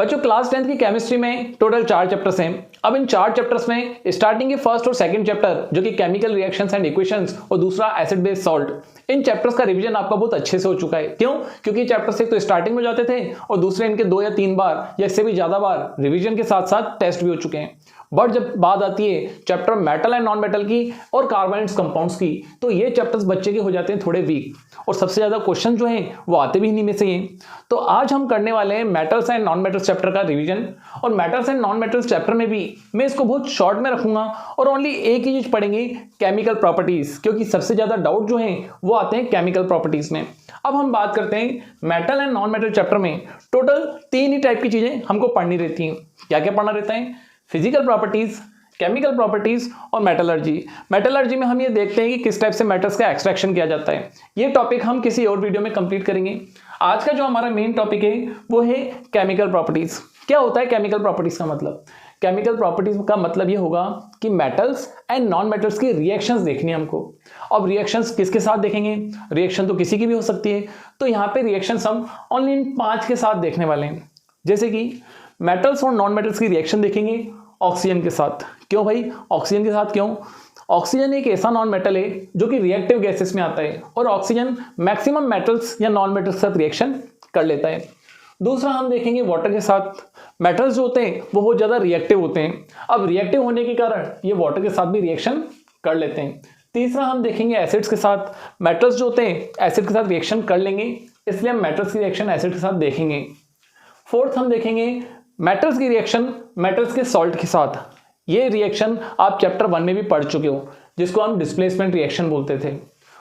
बच्चों class 10th की chemistry में टोटल 4 चैप्टर्स हैं। अब इन 4 चैप्टर्स में स्टार्टिंग के फर्स्ट और सेकंड चैप्टर जो कि केमिकल रिएक्शंस एंड इक्वेशंस और दूसरा एसिड बेस सॉल्ट, इन चैप्टर्स का रिवीजन आपका बहुत अच्छे से हो चुका है। क्यों? क्योंकि चैप्टर्स एक तो स्टार्टिंग में जाते थे और दूसरे इनके 2 या 3 बार या इससे भी ज्यादा बार रिवीजन के साथ साथ टेस्ट भी हो चुके हैं। बट जब बात आती है chapter metal and non metal की और कार्बोनेट्स कंपाउंड्स की, तो ये चैप्टर्स बच्चे के हो जाते हैं थोड़े वीक और सबसे ज्यादा क्वेश्चन जो हैं वो आते भी इन्हीं में से हैं। तो आज हम करने वाले हैं metals and non metals chapter का रिवीजन। और metals and non metals chapter में भी मैं इसको बहुत शॉर्ट में रखूंगा और ओनली एक ही चीज पढ़ेंगे, केमिकल प्रॉपर्टीज, क्योंकि सबसे ज्यादा डाउट जो है वो आते हैं केमिकल प्रॉपर्टीज में। अब हम बात करते हैं metal and non metal chapter में टोटल 3 ही टाइप की चीजें हमको पढ़नी रहती हैं। क्या क्या पढ़ना रहता है? फिजिकल प्रॉपर्टीज, केमिकल प्रॉपर्टीज और मेटलर्जी। मेटलर्जी में हम ये देखते हैं कि किस टाइप से मेटल्स का एक्सट्रैक्शन किया जाता है। ये टॉपिक हम किसी और वीडियो में कंप्लीट करेंगे। आज का जो हमारा मेन टॉपिक है वो है केमिकल प्रॉपर्टीज। क्या होता है केमिकल प्रॉपर्टीज का मतलब? केमिकल प्रॉपर्टीज का मतलब ये होगा कि मेटल्स एंड नॉन मेटल्स की रिएक्शंस देखनी है हमको। अब रिएक्शंस किसके साथ देखेंगे? रिएक्शन तो किसी की भी हो सकती है, तो यहाँ पे रिएक्शंस हम ओनली इन 5 के साथ देखने वाले हैं। जैसे कि मेटल्स और नॉन मेटल्स की रिएक्शन देखेंगे ऑक्सीजन के साथ। क्यों भाई ऑक्सीजन के साथ? क्यों? ऑक्सीजन एक ऐसा नॉन मेटल है जो कि रिएक्टिव गैसेस में आता है और ऑक्सीजन मैक्सिमम मेटल्स या नॉन मेटल्स के साथ रिएक्शन कर लेता है। दूसरा हम देखेंगे वाटर के साथ। मेटल्स जो होते हैं वो बहुत ज्यादा रिएक्टिव होते हैं। अब रिएक्टिव होने के कारण ये वाटर के साथ भी रिएक्शन कर लेते हैं। तीसरा हम देखेंगे एसिड्स के साथ। मेटल्स जो होते हैं एसिड के साथ रिएक्शन कर लेंगे, इसलिए हम मेटल्स की रिएक्शन एसिड के साथ देखेंगे। फोर्थ हम देखेंगे मेटल्स की रिएक्शन मेटल्स के सॉल्ट के साथ। ये रिएक्शन आप चैप्टर 1 में भी पढ़ चुके हो, जिसको हम डिस्प्लेसमेंट रिएक्शन बोलते थे।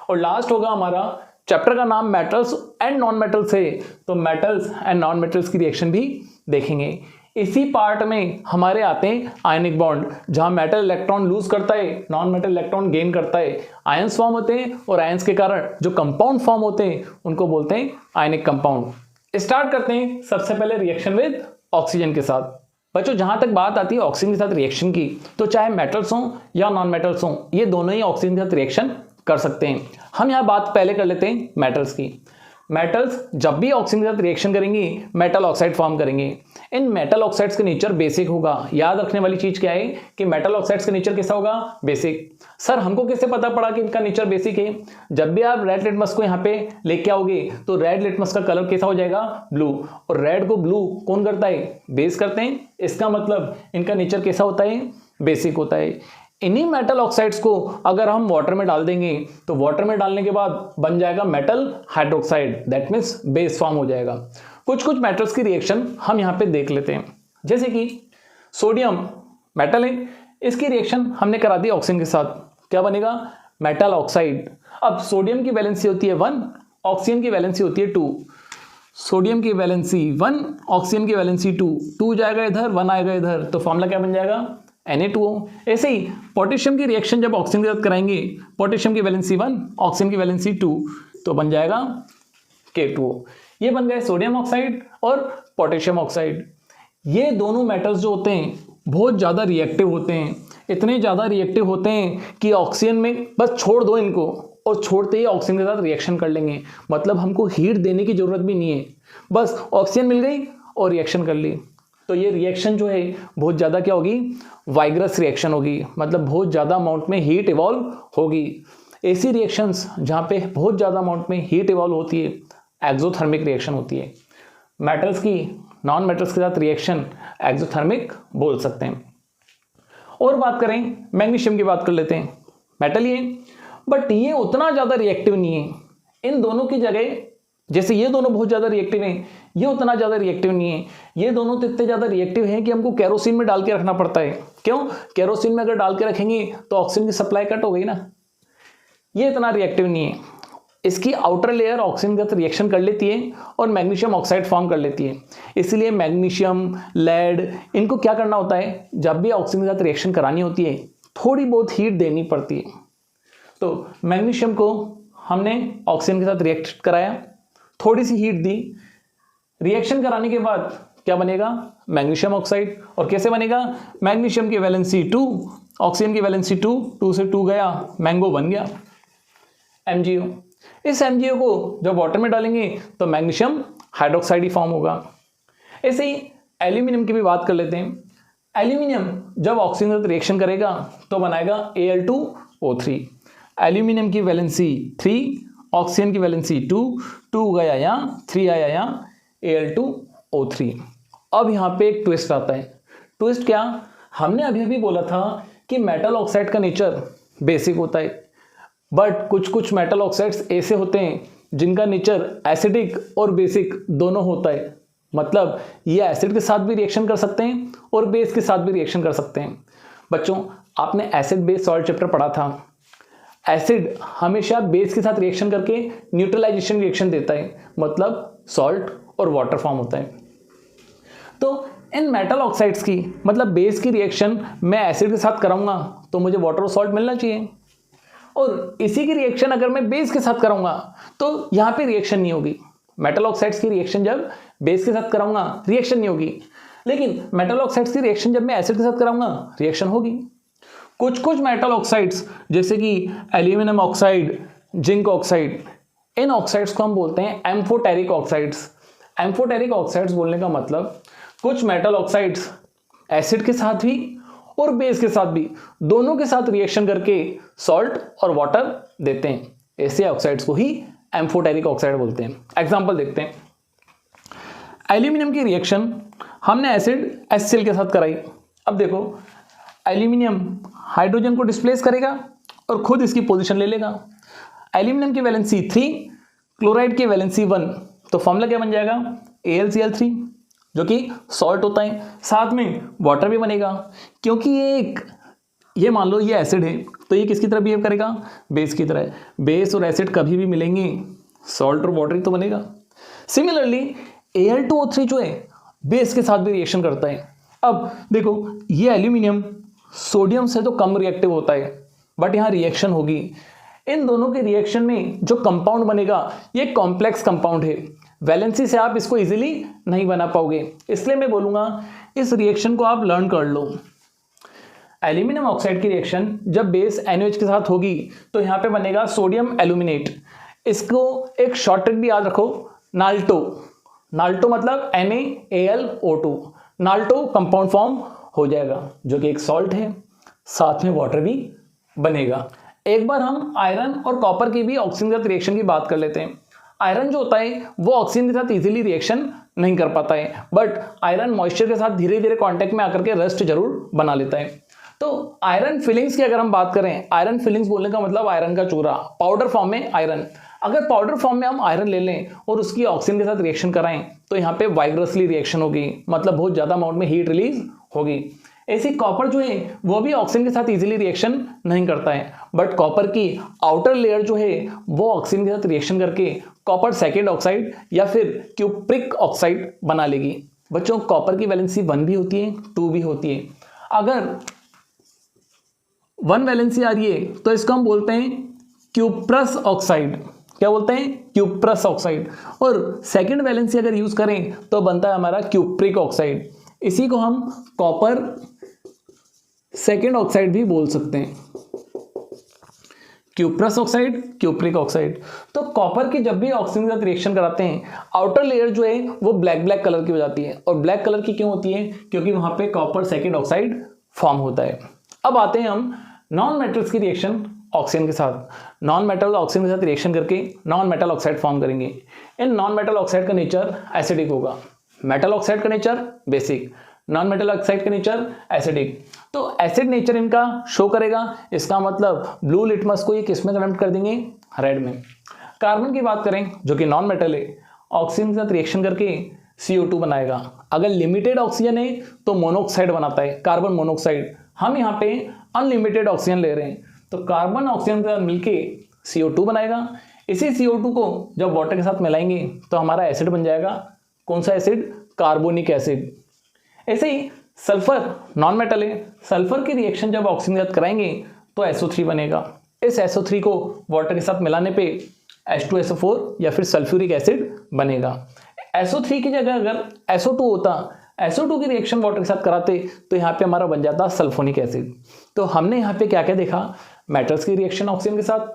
और लास्ट होगा हमारा चैप्टर का नाम मेटल्स एंड नॉन मेटल्स है, तो मेटल्स एंड नॉन मेटल्स की रिएक्शन भी देखेंगे। इसी पार्ट में हमारे आते हैं आयनिक बॉन्ड, जहां मेटल इलेक्ट्रॉन लूज करता है, नॉन मेटल इलेक्ट्रॉन गेन करता है, आयंस फॉर्म होते हैं और आयंस के कारण जो कंपाउंड फॉर्म होते हैं उनको बोलते हैं आयनिक कंपाउंड। स्टार्ट करते हैं सबसे पहले रिएक्शन विद ऑक्सीजन के साथ। बच्चों जहां तक बात आती है ऑक्सीजन के साथ रिएक्शन की, तो चाहे मेटल्स हों या नॉन मेटल्स हों, ये दोनों ही ऑक्सीजन के साथ रिएक्शन कर सकते हैं। हम यहां बात पहले कर लेते हैं मेटल्स की। मेटल्स जब भी ऑक्सीजन के साथ रिएक्शन करेंगे मेटल ऑक्साइड फॉर्म करेंगे। इन मेटल ऑक्साइड्स का नेचर बेसिक होगा। याद रखने वाली चीज क्या है कि मेटल ऑक्साइड्स का नेचर कैसा होगा? बेसिक। सर हमको कैसे पता पड़ा कि इनका नेचर बेसिक है? जब भी आप रेड लिटमस को यहाँ पे लेके आओगे तो रेड लिटमस का कलर कैसा हो जाएगा? ब्लू। और रेड को ब्लू कौन करता है? बेस करते हैं। इसका मतलब इनका नेचर कैसा होता है? बेसिक होता है। इन्हीं मेटल ऑक्साइड्स को अगर हम वाटर में डाल देंगे तो वाटर में डालने के बाद बन जाएगा metal hydroxide, that means base form हो जाएगा। कुछ कुछ मेटल्स की रिएक्शन हम यहाँ पे देख लेते हैं। जैसे कि सोडियम मेटल है, इसकी रिएक्शन हमने करा दी ऑक्सीजन के साथ। क्या बनेगा? Metal oxide. अब सोडियम की वैलेंसी होती है 1, ऑक्सीजन की वैलेंसी होती है 2। सोडियम की वैलेंसी 1, ऑक्सीजन की वैलेंसी 2, 2 जाएगा इधर, 1 आएगा इधर, तो फॉर्मूला क्या बन जाएगा? Na2O। ऐसे ही पोटेशियम की रिएक्शन जब ऑक्सीजन के साथ कराएंगे, पोटेशियम की वैलेंसी 1, ऑक्सीजन की वैलेंसी 2, तो बन जाएगा K2O। ये बन गए सोडियम ऑक्साइड और पोटेशियम ऑक्साइड। ये दोनों मेटल्स जो होते हैं बहुत ज़्यादा रिएक्टिव होते हैं। इतने ज़्यादा रिएक्टिव होते हैं कि ऑक्सीजन में बस छोड़ दो इनको और छोड़ते ही ऑक्सीजन के साथ रिएक्शन कर लेंगे। मतलब हमको हीट देने की जरूरत भी नहीं है, बस ऑक्सीजन मिल गई और रिएक्शन कर ली। तो ये रिएक्शन जो है बहुत ज़्यादा क्या होगी? वाइग्रस रिएक्शन होगी, मतलब बहुत ज़्यादा अमाउंट में हीट इवॉल्व होगी। ऐसी रिएक्शंस जहाँ पे बहुत ज़्यादा अमाउंट में हीट इवॉल्व होती है एक्सोथर्मिक रिएक्शन होती है। मेटल्स की नॉन मेटल्स के साथ रिएक्शन एक्सोथर्मिक बोल सकते हैं। और बात करें मैग्नीशियम की, बात कर लेते हैं। मेटल ही है बट ये उतना ज़्यादा रिएक्टिव नहीं है। इन दोनों की जगह, जैसे ये दोनों बहुत ज़्यादा रिएक्टिव हैं, ये उतना ज़्यादा रिएक्टिव नहीं है। ये दोनों तो इतने ज़्यादा रिएक्टिव हैं कि हमको केरोसिन में डाल के रखना पड़ता है। क्यों? केरोसिन में अगर डाल के रखेंगे तो ऑक्सीजन की सप्लाई कट हो गई ना। ये इतना रिएक्टिव नहीं है। इसकी आउटर लेयर ऑक्सीजन के साथ रिएक्शन कर लेती है और मैग्नीशियम ऑक्साइड फॉर्म कर लेती है। इसलिए मैग्नीशियम, लेड, इनको क्या करना होता है? जब भी ऑक्सीजन के साथ रिएक्शन करानी होती है थोड़ी बहुत हीट देनी पड़ती है। तो मैग्नीशियम को हमने ऑक्सीजन के साथ रिएक्ट कराया, थोड़ी सी हीट दी, रिएक्शन कराने के बाद क्या बनेगा? Magnesium oxide. और कैसे बनेगा? मैग्नीशियम की वैलेंसी 2, ऑक्सीजन की वैलेंसी 2, 2 से 2 गया, मैंगो बन गया MgO। इस MgO को जब वाटर में डालेंगे तो मैग्नीशियम हाइड्रोक्साइड ही फॉर्म होगा। ऐसे ही एल्यूमिनियम की भी बात कर लेते हैं। एल्यूमिनियम जब ऑक्सीजन के साथ रिएक्शन करेगा तो बनाएगा Al2O3। एल्यूमिनियम की वैलेंसी 3, ऑक्सीजन की वैलेंसी 2, 2 गया यहाँ, 3 आया यहाँ, Al2O3। अब यहाँ पे एक ट्विस्ट आता है। ट्विस्ट क्या? हमने अभी अभी बोला था कि मेटल ऑक्साइड का नेचर बेसिक होता है, बट कुछ कुछ मेटल ऑक्साइड्स ऐसे होते हैं जिनका नेचर एसिडिक और बेसिक दोनों होता है। मतलब ये एसिड के साथ भी रिएक्शन कर सकते हैं और बेस के साथ भी रिएक्शन कर सकते हैं। बच्चों, आपने एसिड बेस सॉल्ट चैप्टर पढ़ा था। एसिड हमेशा बेस के साथ रिएक्शन करके न्यूट्रलाइजेशन रिएक्शन देता है, मतलब सॉल्ट और वाटर फॉर्म होता है। तो इन मेटल ऑक्साइड्स की मतलब बेस की रिएक्शन मैं एसिड के साथ कराऊंगा तो मुझे वाटर और सॉल्ट मिलना चाहिए, और इसी की रिएक्शन अगर मैं बेस के साथ कराऊंगा तो यहां पे रिएक्शन नहीं होगी। मेटल ऑक्साइड्स की रिएक्शन जब बेस के साथ कराऊंगा रिएक्शन नहीं होगी, लेकिन मेटल ऑक्साइड्स की रिएक्शन जब मैं एसिड के साथ कराऊंगा रिएक्शन होगी। कुछ कुछ मेटल ऑक्साइड्स जैसे कि एल्यूमिनियम ऑक्साइड, जिंक ऑक्साइड, इन ऑक्साइड्स को हम बोलते हैं एम्फोटेरिक ऑक्साइड्स। एम्फोटेरिक ऑक्साइड्स बोलने का मतलब कुछ मेटल ऑक्साइड्स एसिड के साथ भी और बेस के साथ भी दोनों के साथ रिएक्शन करके सॉल्ट और वाटर देते हैं। ऐसे ऑक्साइड्स को ही एम्फोटेरिक ऑक्साइड बोलते हैं। एग्जांपल देखते हैं। एल्यूमिनियम की रिएक्शन हमने एसिड HCl के साथ कराई। अब देखो, एल्यूमिनियम हाइड्रोजन को डिस्प्लेस करेगा और खुद इसकी पोजीशन ले लेगा। एल्यूमिनियम की वैलेंसी 3, क्लोराइड की वैलेंसी 1, तो फॉर्मूला क्या बन जाएगा? AlCl3, जो कि सॉल्ट होता है, साथ में वाटर भी बनेगा। क्योंकि ये मान लो ये एसिड है तो ये किसकी तरह बिहेव करेगा? बेस की तरह। बेस और एसिड कभी भी मिलेंगे, सॉल्ट और वाटर ही तो बनेगा। सिमिलरली Al2O3 जो है बेस के साथ भी रिएक्शन करता है। अब देखो, ये एल्यूमिनियम सोडियम से तो कम रिएक्टिव होता है, बट यहाँ रिएक्शन होगी। इन दोनों के रिएक्शन में जो कंपाउंड बनेगा ये कॉम्प्लेक्स कंपाउंड है। वैलेंसी से आप इसको इजीली नहीं बना पाओगे, इसलिए मैं बोलूंगा इस रिएक्शन को आप लर्न कर लो। एल्यूमिनियम ऑक्साइड की रिएक्शन जब बेस NaOH के साथ होगी तो यहाँ पे बनेगा सोडियम एल्यूमिनेट। इसको एक शॉर्ट ट्रिक भी याद रखो, नाल्टो। नाल्टो मतलब NaAlO2। नाल्टो कंपाउंड फॉर्म हो जाएगा जो कि एक सॉल्ट है, साथ में वाटर भी बनेगा। एक बार हम आयरन और कॉपर की भी ऑक्सीजन के साथ रिएक्शन की बात कर लेते हैं। आयरन जो होता है वो ऑक्सीजन के साथ इजीली रिएक्शन नहीं कर पाता है, बट आयरन मॉइस्चर के साथ धीरे धीरे कांटेक्ट में आकर के रस्ट जरूर बना लेता है। तो आयरन फिलिंग्स की अगर हम बात करें, आयरन फिलिंग्स बोलने का मतलब आयरन का चूरा, पाउडर फॉर्म में आयरन। अगर पाउडर फॉर्म में हम आयरन ले लें और उसकी ऑक्सीजन के साथ रिएक्शन कराएं तो यहाँ पे वाइग्रसली रिएक्शन होगी, मतलब बहुत ज्यादा अमाउंट में हीट रिलीज होगी। ऐसे कॉपर जो है वो भी ऑक्सीजन के साथ इजीली रिएक्शन नहीं करता है, बट कॉपर की आउटर लेयर जो है वो ऑक्सीजन के साथ रिएक्शन करके कॉपर सेकेंड ऑक्साइड या फिर क्यूप्रिक ऑक्साइड बना लेगी। बच्चों, कॉपर की वैलेंसी 1 भी होती है, 2 भी होती है। अगर 1 वैलेंसी आ रही है तो इसको हम बोलते हैं क्यूप्रस ऑक्साइड। क्या बोलते हैं? Cuprous oxide. और सेकेंड वैलेंसी अगर यूज करें तो बनता है हमारा क्यूप्रिक ऑक्साइड। इसी को हम कॉपर सेकेंड ऑक्साइड भी बोल सकते हैं, क्यूप्रस ऑक्साइड, क्यूप्रिक ऑक्साइड। तो कॉपर की जब भी ऑक्सीजन के साथ रिएक्शन कराते हैं आउटर लेयर जो है वो ब्लैक ब्लैक कलर की हो जाती है। और ब्लैक कलर की क्यों होती है? क्योंकि वहां पे कॉपर सेकेंड ऑक्साइड फॉर्म होता है। अब आते हैं हम नॉन मेटल्स की रिएक्शन ऑक्सीजन के साथ। नॉन मेटल ऑक्सीजन के साथ रिएक्शन करके नॉन मेटल ऑक्साइड फॉर्म करेंगे। इन नॉन मेटल ऑक्साइड का नेचर एसिडिक होगा। मेटल ऑक्साइड का nature basic, non metal oxide का नेचर एसिडिक। तो एसिड नेचर इनका शो करेगा, इसका मतलब ब्लू लिटमस को ये किस में कन्वर्ट कर देंगे? रेड में। कार्बन की बात करें जो कि नॉन मेटल है, ऑक्सीजन के साथ रिएक्शन करके CO2 बनाएगा। अगर लिमिटेड ऑक्सीजन है तो मोनोऑक्साइड बनाता है, कार्बन मोनोऑक्साइड। हम यहाँ पे अनलिमिटेड ऑक्सीजन ले रहे हैं तो कार्बन ऑक्सीजन के साथ मिलके CO2 बनाएगा। इसी CO2 को जब वाटर के साथ मिलाएंगे तो हमारा एसिड बन जाएगा। कौन सा एसिड? Carbonic acid. ऐसे ही सल्फर नॉन मेटल है, सल्फर की रिएक्शन जब ऑक्सीजन के साथ कराएंगे तो SO3 बनेगा। इस SO3 को वाटर के साथ मिलाने पे H2SO4 या फिर सल्फ्यूरिक एसिड बनेगा। SO3 की जगह अगर SO2 होता, SO2 की रिएक्शन वाटर के साथ कराते तो यहाँ पे हमारा बन जाता सल्फोनिक एसिड। तो हमने यहाँ पे क्या क्या देखा? मेटल्स की रिएक्शन ऑक्सीजन के साथ,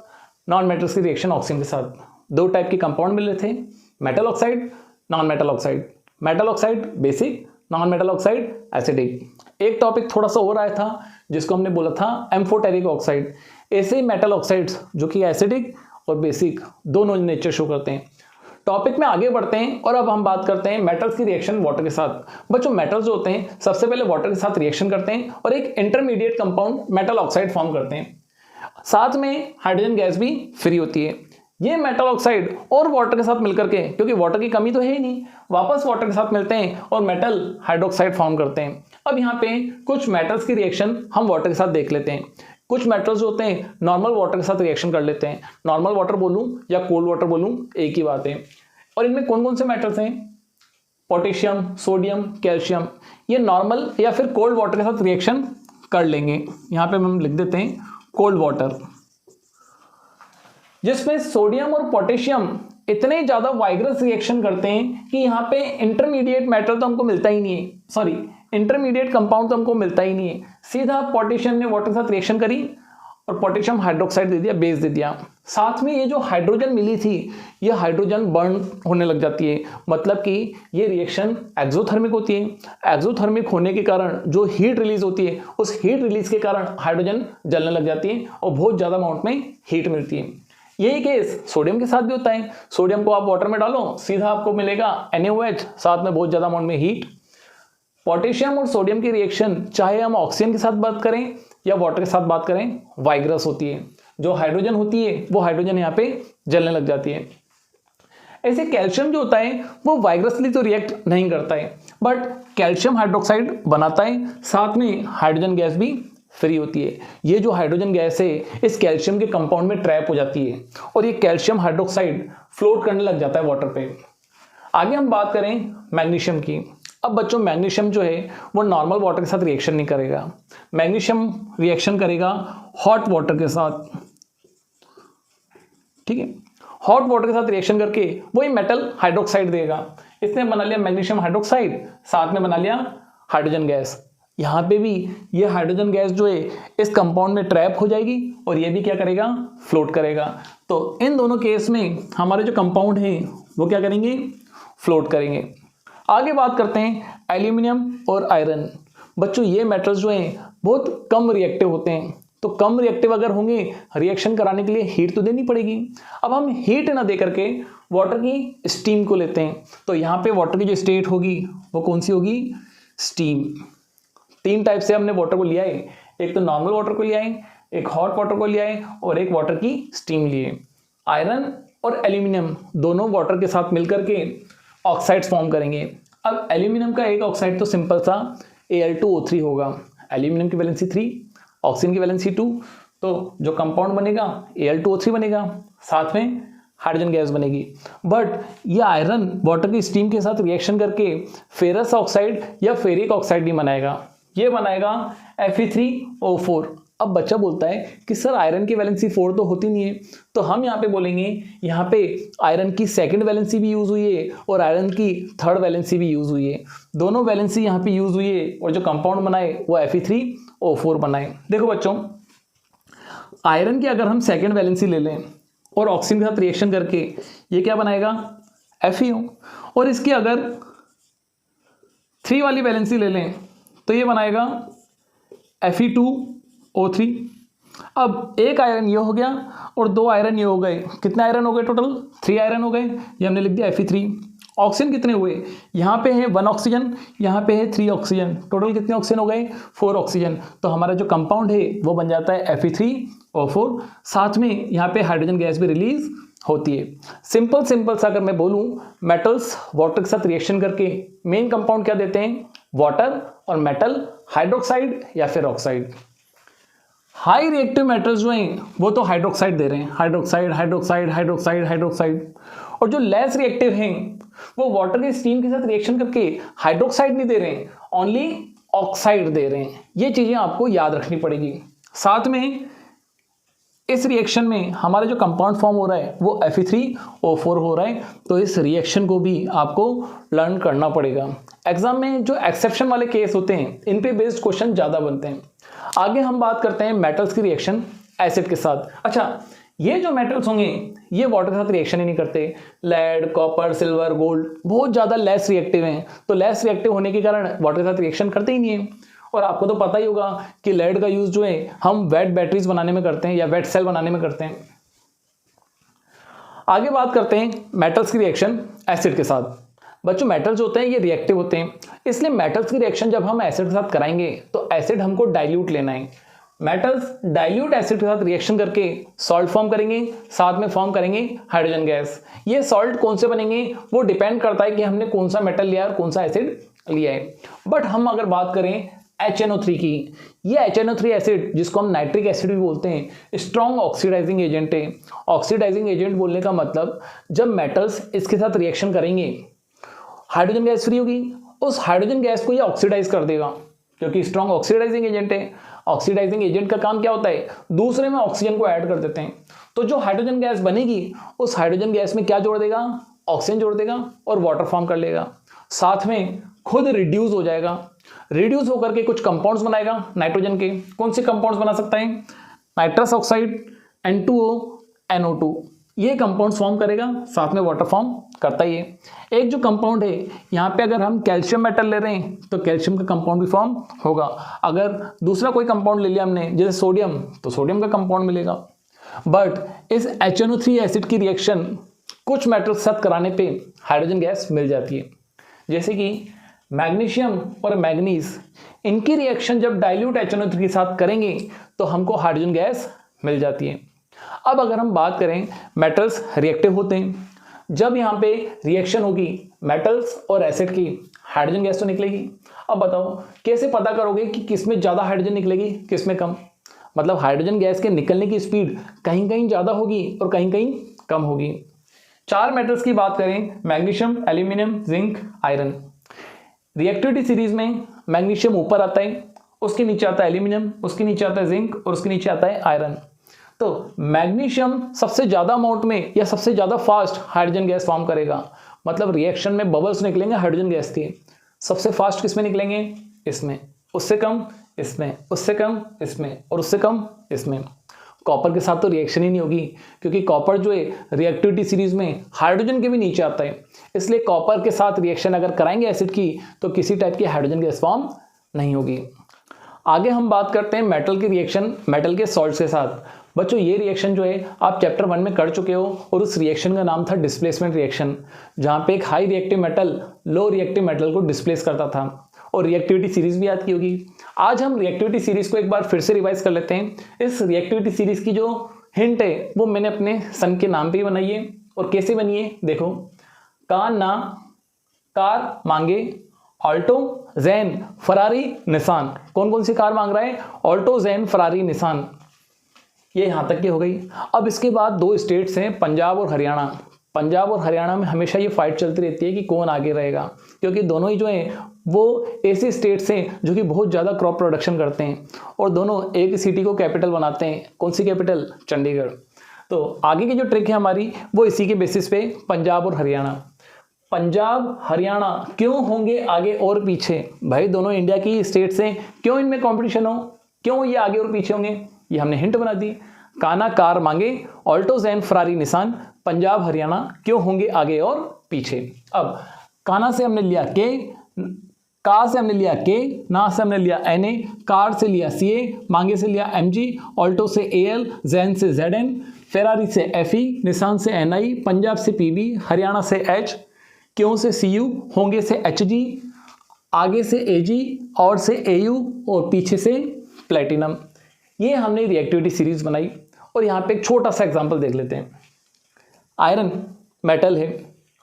नॉन मेटल्स की रिएक्शन ऑक्सीजन के साथ। 2 टाइप के कंपाउंड मिल रहे थे, metal oxide, non metal oxide. Metal oxide basic, non metal oxide acidic. एक टॉपिक थोड़ा सा और आया था जिसको हमने बोला था एम्फोटेरिक ऑक्साइड। ऐसे ही मेटल ऑक्साइड्स जो कि एसिडिक और बेसिक दोनों नेचर शो करते हैं। टॉपिक में आगे बढ़ते हैं और अब हम बात करते हैं मेटल्स की रिएक्शन वाटर के साथ। बच्चों मेटल्स जो होते हैं सबसे पहले वाटर के साथ रिएक्शन करते हैं और एक intermediate compound metal oxide form करते हैं, साथ में हाइड्रोजन गैस भी फ्री होती है। ये मेटल ऑक्साइड और वाटर के साथ मिलकर के, क्योंकि वाटर की कमी तो है ही नहीं, वापस वाटर के साथ मिलते हैं और मेटल हाइड्रोक्साइड फॉर्म करते हैं। अब यहाँ पे कुछ मेटल्स की रिएक्शन हम वाटर के साथ देख लेते हैं। कुछ मेटल्स होते हैं नॉर्मल वाटर के साथ रिएक्शन कर लेते हैं। नॉर्मल वाटर बोलूं या कोल्ड वाटर बोलूं एक ही बात है। और इनमें कौन कौन से मेटल्स हैं? Potassium, sodium, calcium. ये नॉर्मल या फिर कोल्ड वाटर के साथ रिएक्शन कर लेंगे। यहाँ पे हम लिख देते हैं कोल्ड वाटर, जिसमें सोडियम और पोटेशियम इतने ज्यादा वाइग्रस रिएक्शन करते हैं कि यहाँ पे इंटरमीडिएट मेटल तो हमको मिलता ही नहीं है, सॉरी इंटरमीडिएट कंपाउंड तो हमको मिलता ही नहीं है। सीधा पोटेशियम ने वाटर के साथ रिएक्शन करी और पोटेशियम हाइड्रोक्साइड दे दिया, बेस दे दिया। साथ में ये जो हाइड्रोजन मिली थी ये हाइड्रोजन बर्न होने लग जाती है, मतलब कि ये रिएक्शन एक्सोथर्मिक होती है। एक्सोथर्मिक होने के कारण जो हीट रिलीज होती है उस हीट रिलीज के कारण हाइड्रोजन जलने लग जाती है और बहुत ज्यादा अमाउंट में हीट मिलती है। यही केस सोडियम के साथ भी होता है। सोडियम को आप वाटर में डालो, सीधा आपको मिलेगा NaOH, साथ में बहुत ज्यादा अमाउंट में हीट। पोटेशियम और सोडियम की रिएक्शन चाहे हम ऑक्सीजन के साथ बात करें या वाटर के साथ बात करें वाइग्रस होती है। जो हाइड्रोजन होती है वो हाइड्रोजन यहाँ पे जलने लग जाती है। ऐसे कैल्शियम जो होता है वो वाइग्रसली तो रिएक्ट नहीं करता है, बट कैल्शियम हाइड्रोक्साइड बनाता है, साथ में हाइड्रोजन गैस भी फ्री होती है। ये जो हाइड्रोजन गैस है इस कैल्शियम के कंपाउंड में ट्रैप हो जाती है और ये कैल्शियम हाइड्रोक्साइड फ्लोट करने लग जाता है वाटर पे। आगे हम बात करें मैग्नीशियम की। अब बच्चों मैग्नीशियम जो है वो नॉर्मल वाटर के साथ रिएक्शन नहीं करेगा। मैग्नीशियम रिएक्शन करेगा हॉट वाटर के साथ, ठीक है। हॉट वाटर के साथ रिएक्शन करके वही मेटल हाइड्रोक्साइड देगा। इसने बना लिया मैग्नीशियम हाइड्रोक्साइड, साथ में बना लिया हाइड्रोजन गैस। यहाँ पे भी ये हाइड्रोजन गैस जो है इस कंपाउंड में ट्रैप हो जाएगी और ये भी क्या करेगा? फ्लोट करेगा। तो इन दोनों केस में हमारे जो कंपाउंड हैं वो क्या करेंगे? फ्लोट करेंगे। आगे बात करते हैं एल्यूमिनियम और आयरन। बच्चों ये मेटल्स जो हैं बहुत कम रिएक्टिव होते हैं, तो कम रिएक्टिव अगर होंगे रिएक्शन कराने के लिए हीट तो देनी पड़ेगी। अब हम हीट ना दे करके वाटर की स्टीम को लेते हैं, तो यहाँ पे वाटर की जो स्टेट होगी वो कौन सी होगी? स्टीम। तीन टाइप से हमने वाटर को लिया है, एक तो नॉर्मल वाटर को लिया है, एक हॉट वाटर को लिया है और एक वाटर की स्टीम लिए। आयरन और एल्यूमिनियम दोनों वाटर के साथ मिलकर के ऑक्साइड्स फॉर्म करेंगे। अब एल्यूमिनियम का एक ऑक्साइड तो सिंपल सा Al2O3 होगा। एल्यूमिनियम की वैलेंसी 3, ऑक्सीजन की वैलेंसी 2, तो जो कंपाउंड बनेगा Al2O3 बनेगा, साथ में हाइड्रोजन गैस बनेगी। बट ये आयरन वाटर की स्टीम के साथ रिएक्शन करके फेरस ऑक्साइड या फेरिक ऑक्साइड नहीं बनाएगा, ये बनाएगा Fe3O4। अब बच्चा बोलता है कि सर आयरन की वैलेंसी 4 तो होती नहीं है, तो हम यहाँ पे बोलेंगे यहाँ पे आयरन की सेकंड वैलेंसी भी यूज हुई है और आयरन की थर्ड वैलेंसी भी यूज हुई है। दोनों वैलेंसी यहाँ पे यूज हुई है और जो कंपाउंड बनाए वो Fe3O4 बनाए। देखो बच्चों, आयरन की अगर हम सेकेंड वैलेंसी ले लें और ऑक्सीजन के साथ रिएक्शन करके ये क्या बनाएगा? FeO। और इसकी अगर 3 वाली वैलेंसी ले लें तो ये बनाएगा Fe2O3। अब एक आयरन ये हो गया और 2 आयरन ये हो गए। कितने आयरन हो गए टोटल? 3 आयरन हो गए। ये हमने लिख दिया Fe3। ऑक्सीजन कितने हुए? यहाँ पे है 1 ऑक्सीजन, यहाँ पे है 3 ऑक्सीजन। टोटल कितने ऑक्सीजन हो गए? 4 ऑक्सीजन। तो हमारा जो कंपाउंड है वो बन जाता है Fe3O4। साथ में यहाँ पे हाइड्रोजन गैस भी रिलीज होती है। सिंपल सा अगर मैं बोलूँ, मेटल्स वाटर के साथ रिएक्शन करके मेन कंपाउंड क्या देते हैं? वाटर और मेटल हाइड्रोक्साइड या फिर ऑक्साइड। हाई रिएक्टिव मेटल्स जो हैं वो तो हाइड्रोक्साइड दे रहे हैं, हाइड्रोक्साइड हाइड्रोक्साइड हाइड्रोक्साइड हाइड्रोक्साइड। और जो लेस रिएक्टिव हैं वो वाटर की स्टीम के साथ रिएक्शन करके हाइड्रोक्साइड नहीं दे रहे हैं, ओनली ऑक्साइड दे रहे हैं। ये चीजें आपको याद रखनी पड़ेगी। साथ में इस रिएक्शन में हमारा जो कंपाउंड फॉर्म हो रहा है वो Fe3O4 हो रहा है, तो इस रिएक्शन को भी आपको लर्न करना पड़ेगा। एग्जाम में जो एक्सेप्शन वाले केस होते हैं इन पे बेस्ड क्वेश्चन ज्यादा बनते हैं। आगे हम बात करते हैं मेटल्स की रिएक्शन एसिड के साथ। अच्छा, ये जो मेटल्स होंगे ये वाटर के साथ रिएक्शन ही नहीं करते। लेड, कॉपर, सिल्वर, गोल्ड बहुत ज़्यादा लेस रिएक्टिव हैं, तो लेस रिएक्टिव होने के कारण वाटर के साथ रिएक्शन करते ही नहीं है। और आपको तो पता ही होगा कि लेड का यूज जो है हम वेट बैटरीज बनाने में करते हैं या वेट सेल बनाने में करते हैं। आगे बात करते हैं मेटल्स की रिएक्शन एसिड के साथ। बच्चों मेटल्स होते हैं ये रिएक्टिव होते हैं, इसलिए मेटल्स की रिएक्शन जब हम एसिड के साथ कराएंगे तो एसिड हमको डाइल्यूट लेना है। मेटल्स डाइल्यूट एसिड के साथ रिएक्शन करके सॉल्ट फॉर्म करेंगे, साथ में फॉर्म करेंगे हाइड्रोजन गैस। ये सॉल्ट कौन से बनेंगे वो डिपेंड करता है कि हमने कौन सा मेटल लिया है और कौन सा एसिड लिया है। बट हम अगर बात करें HNO3 की, ये HNO3 एसिड जिसको हम नाइट्रिक एसिड भी बोलते हैं, स्ट्रॉन्ग ऑक्सीडाइजिंग एजेंट है। ऑक्सीडाइजिंग एजेंट बोलने का मतलब जब मेटल्स इसके साथ रिएक्शन करेंगे हाइड्रोजन गैस फ्री होगी, उस हाइड्रोजन गैस को ये ऑक्सीडाइज कर देगा क्योंकि स्ट्रॉन्ग ऑक्सीडाइजिंग एजेंट है। ऑक्सीडाइजिंग एजेंट का काम क्या होता है, दूसरे में ऑक्सीजन को ऐड कर देते हैं। तो जो हाइड्रोजन गैस बनेगी उस हाइड्रोजन गैस में क्या जोड़ देगा, ऑक्सीजन जोड़ देगा और वाटर फॉर्म कर लेगा, साथ में खुद रिड्यूस हो जाएगा। रिड्यूस होकर के कुछ कंपाउंड्स बनाएगा नाइट्रोजन के। कौन से कंपाउंड्स बना सकता है, नाइट्रस ऑक्साइड, N2O, NO2, ये कंपाउंड्स फॉर्म करेगा, साथ में वाटर फॉर्म करता ही है। एक जो कंपाउंड है यहाँ पे अगर हम कैल्शियम मेटल ले रहे हैं तो कैल्शियम का कंपाउंड भी फॉर्म होगा। अगर दूसरा कोई कंपाउंड ले लिया हमने जैसे सोडियम, तो सोडियम का कंपाउंड मिलेगा। बट इस HNO3 एसिड की रिएक्शन कुछ मेटल्स के साथ कराने पे हाइड्रोजन गैस मिल जाती है, जैसे कि मैग्नीशियम और मैग्नीज। इनकी रिएक्शन जब डाइल्यूट HNO3 के साथ करेंगे तो हमको हाइड्रोजन गैस मिल जाती है। अब अगर हम बात करें मेटल्स रिएक्टिव होते हैं, जब यहाँ पे रिएक्शन होगी मेटल्स और एसिड की, हाइड्रोजन गैस तो निकलेगी। अब बताओ कैसे पता करोगे कि किसमें ज़्यादा हाइड्रोजन निकलेगी किसमें कम। मतलब हाइड्रोजन गैस के निकलने की स्पीड कहीं कहीं ज़्यादा होगी और कहीं कहीं कम होगी। 4 मेटल्स की बात करें, magnesium, aluminium, zinc, iron. Reactivity series में मैग्नीशियम ऊपर आता है, उसके नीचे आता है एल्यूमिनियम, उसके नीचे आता है जिंक और उसके नीचे आता है आयरन। तो मैग्नीशियम सबसे ज़्यादा अमाउंट में या सबसे ज़्यादा फास्ट हाइड्रोजन गैस फॉर्म करेगा। मतलब रिएक्शन में बबल्स निकलेंगे हाइड्रोजन गैस के, सबसे फास्ट किसमें निकलेंगे, इसमें, उससे कम इसमें, उससे कम इसमें और उससे कम इसमें। कॉपर के साथ तो रिएक्शन ही नहीं होगी क्योंकि कॉपर जो है रिएक्टिविटी सीरीज में हाइड्रोजन के भी नीचे आता है, इसलिए कॉपर के साथ रिएक्शन अगर कराएंगे एसिड की तो किसी टाइप की हाइड्रोजन गैस फॉर्म नहीं होगी। आगे हम बात करते हैं मेटल की रिएक्शन मेटल के सॉल्ट के साथ। बच्चों ये रिएक्शन जो है आप चैप्टर 1 में कर चुके हो और उस रिएक्शन का नाम था डिस्प्लेसमेंट रिएक्शन, जहां पे एक high reactive metal low reactive metal को डिस्प्लेस करता था और रिएक्टिविटी सीरीज भी याद की होगी। आज हम रिएक्टिविटी सीरीज को एक बार फिर से रिवाइज कर लेते हैं। इस रिएक्टिविटी सीरीज की जो हिंट है वो मैंने अपने सन के नाम पे ही बनाई है। और कैसे बनी है देखो, काना, कार मांगे, ऑल्टो, जैन, फरारी, निसान। कौन कौन सी कार मांग रहा है, ऑल्टो, जैन, फरारी, निसान। ये यहाँ तक की हो गई। अब इसके बाद 2 स्टेट्स हैं, पंजाब और हरियाणा। पंजाब और हरियाणा में हमेशा ये फाइट चलती रहती है कि कौन आगे रहेगा, क्योंकि दोनों ही जो हैं वो ऐसे स्टेट्स हैं जो कि बहुत ज़्यादा क्रॉप प्रोडक्शन करते हैं और दोनों एक सिटी को कैपिटल बनाते हैं। कौन सी कैपिटल, चंडीगढ़। तो आगे की जो ट्रिक है हमारी वो इसी के बेसिस पे पंजाब और हरियाणा। पंजाब हरियाणा क्यों होंगे आगे और पीछे, भाई दोनों इंडिया की स्टेट्स हैं, क्यों इनमें कॉम्पिटिशन हो, क्यों ये आगे और पीछे होंगे, ये हमने हिंट बना दी। काना, कार मांगे, Alto, Jain, Ferrari, Nissan. Punjab Haryana क्यों होंगे आगे और पीछे। अब काना से हमने लिया के, का से हमने लिया के, ना से हमने लिया Na, कार से लिया Ca, मांगे से लिया Mg, ऑल्टो से Al, जैन से Zn, फेरारी से Fe, निसान से Ni, पंजाब से Pb, हरियाणा से H, क्यों से Cu, होंगे से Hg, आगे से Ag और से Au और पीछे से प्लेटिनम। ये हमने रिएक्टिविटी सीरीज बनाई। और यहाँ पे एक छोटा सा एग्जांपल देख लेते हैं। आयरन मेटल है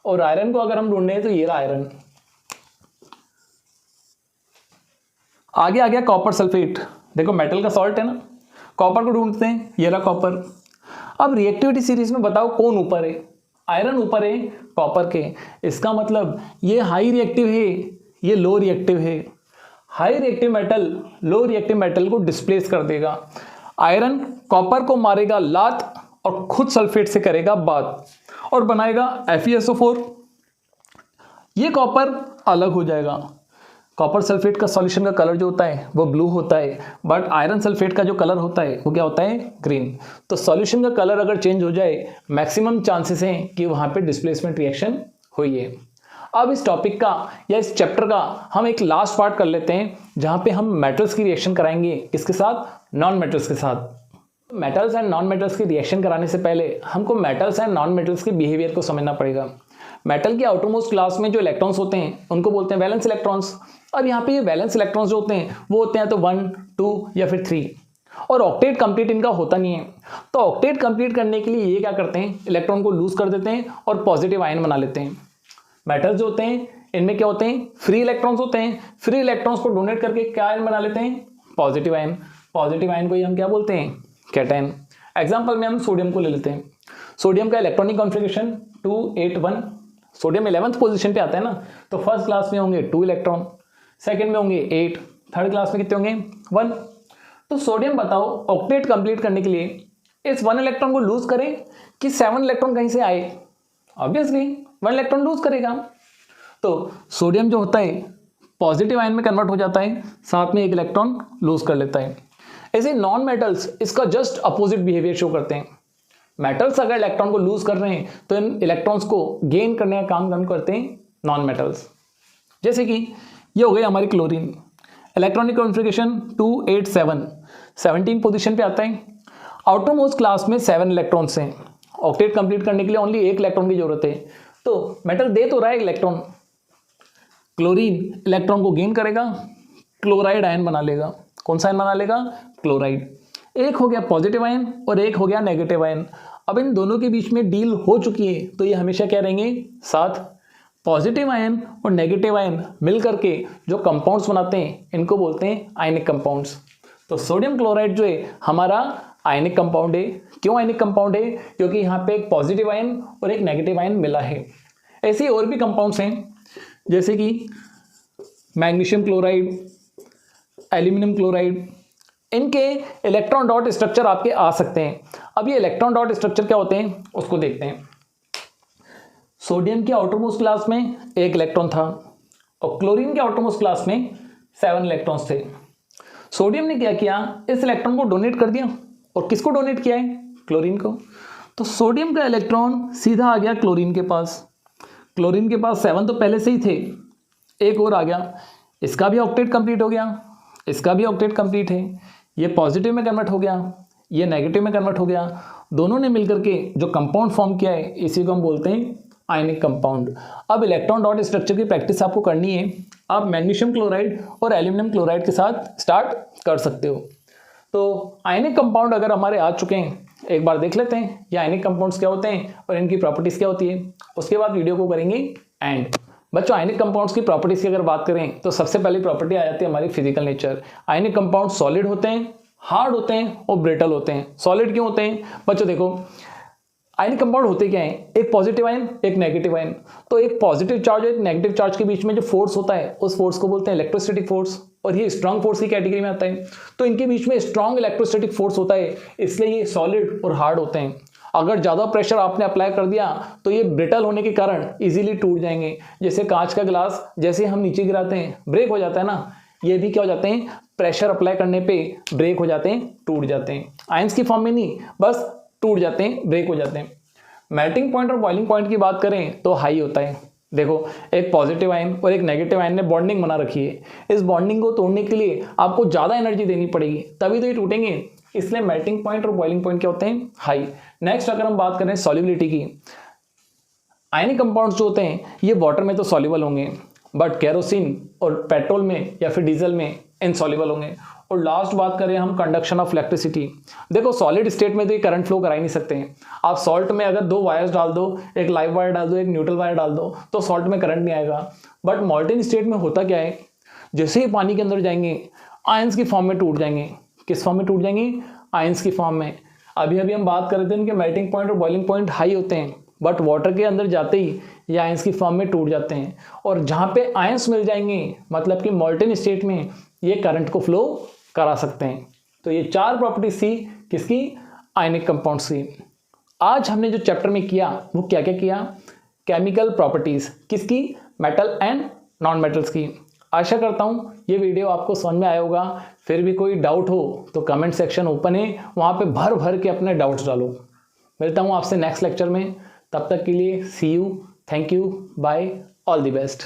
और आयरन को अगर हम ढूंढने हैं तो ये रहा आयरन। आगे आ गया कॉपर सल्फेट। देखो मेटल का सॉल्ट है ना, कॉपर को ढूंढते हैं, ये रहा कॉपर। अब रिएक्टिविटी सीरीज में बताओ कौन ऊपर है, आयरन ऊपर है कॉपर के। इसका मतलब ये हाई रिएक्टिव है, ये लो रिएक्टिव है। High reactive metal low reactive metal को डिस्प्लेस कर देगा। आयरन कॉपर को मारेगा लात और खुद सल्फेट से करेगा बात और बनाएगा FeSO4। ये कॉपर अलग हो जाएगा। कॉपर सल्फेट का सॉल्यूशन का कलर जो होता है वो ब्लू होता है, बट आयरन सल्फेट का जो कलर होता है वो क्या होता है, ग्रीन। तो सॉल्यूशन का कलर अगर चेंज हो जाए, मैक्सिमम चांसेस हैं कि वहाँ पे डिस्प्लेसमेंट रिएक्शन हुई है। अब इस टॉपिक का या इस चैप्टर का हम एक लास्ट पार्ट कर लेते हैं, जहाँ पे हम मेटल्स की रिएक्शन कराएंगे, किसके साथ, नॉन मेटल्स के साथ। मेटल्स एंड नॉन मेटल्स की रिएक्शन कराने से पहले हमको मेटल्स एंड नॉन मेटल्स के बिहेवियर को समझना पड़ेगा। मेटल के आउटरमोस्ट क्लास में जो इलेक्ट्रॉन्स होते हैं उनको बोलते हैं वैलेंस इलेक्ट्रॉन्स। अब यहाँ पे ये वैलेंस इलेक्ट्रॉन्स जो होते हैं वो होते हैं तो 1, 2 या फिर 3, और ऑक्टेट कंप्लीट इनका होता नहीं है। तो ऑक्टेट कंप्लीट करने के लिए ये क्या करते हैं, इलेक्ट्रॉन को लूज कर देते हैं और पॉजिटिव आयन बना लेते हैं। मेटल्स जो होते हैं इनमें क्या होते हैं, फ्री इलेक्ट्रॉन्स होते हैं। फ्री इलेक्ट्रॉन्स को डोनेट करके क्या आयन बना लेते हैं, पॉजिटिव आयन। पॉजिटिव आयन को ही हम क्या बोलते हैं, कैटायन। एग्जाम्पल में हम सोडियम को ले लेते हैं। सोडियम का electronic configuration 281। Sodium 11th position पे आता है ना, तो फर्स्ट क्लास में होंगे 2 इलेक्ट्रॉन, सेकंड में होंगे 8, थर्ड क्लास में कितने होंगे, 1। तो सोडियम बताओ ऑक्टेट कंप्लीट करने के लिए इस 1 इलेक्ट्रॉन को लूज करें कि 7 इलेक्ट्रॉन कहीं से आए, ऑब्वियसली 1 इलेक्ट्रॉन लूज करेगा। तो सोडियम जो होता है पॉजिटिव आयन में कन्वर्ट हो जाता है, साथ में 1 इलेक्ट्रॉन लूज कर लेता है। ऐसे नॉन मेटल्स इसका जस्ट अपोजिट बिहेवियर शो करते हैं। मेटल्स अगर इलेक्ट्रॉन को लूज कर रहे हैं तो इन इलेक्ट्रॉन्स को गेन करने का काम करते हैं नॉन मेटल्स। जैसे कि ये हो गई हमारी क्लोरीन, इलेक्ट्रॉनिक कॉन्फ़िगरेशन 287, 17 पोजीशन पे आता है। आउटर मोस्ट क्लास में 7 इलेक्ट्रॉन्स हैं। ऑक्टेट कंप्लीट करने के लिए ओनली 1 इलेक्ट्रॉन की जरूरत है। तो मेटल दे तो रहा है इलेक्ट्रॉन, क्लोरीन इलेक्ट्रॉन को गेन करेगा, क्लोराइड आयन बना लेगा। कौन सा आयन बना लेगा, क्लोराइड। एक हो गया पॉजिटिव आयन और एक हो गया नेगेटिव आयन। अब इन दोनों के बीच में डील हो चुकी है, तो ये हमेशा क्या रहेंगे, साथ। पॉजिटिव आयन और नेगेटिव आयन मिल करके जो कंपाउंड्स बनाते हैं इनको बोलते हैं आयनिक कंपाउंड्स। तो सोडियम क्लोराइड जो है हमारा आयनिक कंपाउंड है। क्यों आयनिक कंपाउंड है, क्योंकि यहाँ पे एक पॉजिटिव आयन और एक नेगेटिव आयन मिला है। ऐसे और भी कंपाउंड्स हैं, जैसे कि मैग्नीशियम क्लोराइड, एल्यूमिनियम क्लोराइड। इनके इलेक्ट्रॉन डॉट स्ट्रक्चर आपके आ सकते हैं। अब ये इलेक्ट्रॉन डॉट स्ट्रक्चर क्या होते हैं उसको देखते हैं। सोडियम के आउटरमोस्ट क्लास में 1 इलेक्ट्रॉन था और क्लोरीन के आउटरमोस्ट क्लास में 7 इलेक्ट्रॉन्स थे। सोडियम ने क्या किया, इस इलेक्ट्रॉन को डोनेट कर दिया। और किसको डोनेट किया है, क्लोरीन को। तो सोडियम का इलेक्ट्रॉन सीधा आ गया क्लोरीन के पास। क्लोरीन के पास 7 तो पहले से ही थे, एक और आ गया। इसका भी ऑक्टेट कंप्लीट हो गया, इसका भी ऑक्टेट कंप्लीट है। ये पॉजिटिव में कन्वर्ट हो गया, ये नेगेटिव में कन्वर्ट हो गया। दोनों ने मिलकर के जो कंपाउंड फॉर्म किया है इसी को हम बोलते हैं आयनिक कंपाउंड। अब इलेक्ट्रॉन डॉट स्ट्रक्चर की प्रैक्टिस आपको करनी है। आप मैग्नीशियम क्लोराइड और एल्यूमिनियम क्लोराइड के साथ स्टार्ट कर सकते हो। तो आयनिक कंपाउंड अगर हमारे आ चुके हैं, एक बार देख लेते हैं ये आयनिक कंपाउंड्स क्या होते हैं और इनकी प्रॉपर्टीज क्या होती है। उसके बाद वीडियो को करेंगे एंड। बच्चों आयनिक कंपाउंड्स की प्रॉपर्टीज की अगर बात करें तो सबसे पहली प्रॉपर्टी आ जाती है हमारी physical nature. Ionic compound solid होते हैं, हार्ड होते हैं और ब्रिटल होते हैं। सॉलिड क्यों होते हैं बच्चों, देखो आयनिक कंपाउंड होते क्या हैं, एक पॉजिटिव आयन एक नेगेटिव आयन। तो एक पॉजिटिव चार्ज और एक नेगेटिव चार्ज के बीच में जो फोर्स होता है उस फोर्स को बोलते हैं इलेक्ट्रोस्टैटिक फोर्स, और ये स्ट्रांग फोर्स की कैटेगरी में आता है। तो इनके बीच में स्ट्रांग इलेक्ट्रोस्टैटिक फोर्स होता है, इसलिए ये सॉलिड और हार्ड होते हैं। अगर ज़्यादा प्रेशर आपने अप्लाई कर दिया तो ये ब्रिटल होने के कारण इजीली टूट जाएंगे। जैसे कांच का गिलास जैसे हम नीचे गिराते हैं ब्रेक हो जाता है ना, ये भी क्या हो जाते हैं, प्रेशर अप्लाई करने पे ब्रेक हो जाते हैं, टूट जाते हैं। आयंस की फॉर्म में नहीं, बस टूट जाते हैं, ब्रेक हो जाते हैं। मेल्टिंग पॉइंट और बॉइलिंग पॉइंट की बात करें तो हाई होता है। देखो एक पॉजिटिव आयन और एक नेगेटिव आयन ने बॉन्डिंग बना रखी है। इस बॉन्डिंग को तोड़ने के लिए आपको ज़्यादा एनर्जी देनी पड़ेगी, तभी तो ये टूटेंगे। इसलिए मेल्टिंग पॉइंट और बॉइलिंग पॉइंट क्या होते हैं, हाई। नेक्स्ट अगर हम बात करें सॉल्युबिलिटी की, आयनिक कंपाउंड्स जो होते हैं ये वाटर में तो सॉल्युबल होंगे, बट केरोसिन और पेट्रोल में या फिर डीजल में इनसॉल्युबल होंगे। और लास्ट बात करें हम कंडक्शन ऑफ इलेक्ट्रिसिटी। देखो सॉलिड स्टेट में तो ये करंट फ्लो करा ही नहीं सकते हैं। आप सॉल्ट में अगर 2 वायर्स डाल दो, एक लाइव वायर डाल दो, एक न्यूट्रल वायर डाल दो, तो सॉल्ट में करंट नहीं आएगा। बट मॉल्टेन स्टेट में होता क्या है, जैसे ही पानी के अंदर जाएंगे आयंस की फॉर्म में टूट जाएंगे। किस फॉर्म में टूट जाएंगे, आयंस की फॉर्म में। अभी हम बात कर रहे थे इनके मेल्टिंग पॉइंट और बॉइलिंग पॉइंट हाई होते हैं, बट वाटर के अंदर जाते ही ये आयंस की फॉर्म में टूट जाते हैं। और जहाँ पे आयंस मिल जाएंगे मतलब कि मॉल्टेन स्टेट में ये करंट को फ्लो करा सकते हैं। तो ये 4 प्रॉपर्टीज थी किसकी, आयनिक कंपाउंड्स की। आज हमने जो चैप्टर में किया वो क्या क्या किया, केमिकल प्रॉपर्टीज किसकी, मेटल एंड नॉन मेटल्स की। आशा करता हूँ ये वीडियो आपको समझ में आया होगा। फिर भी कोई डाउट हो तो कमेंट सेक्शन ओपन है, वहाँ पे भर भर के अपने डाउट्स डालो। मिलता हूँ आपसे नेक्स्ट लेक्चर में, तब तक के लिए see you, thank you, bye, all the best.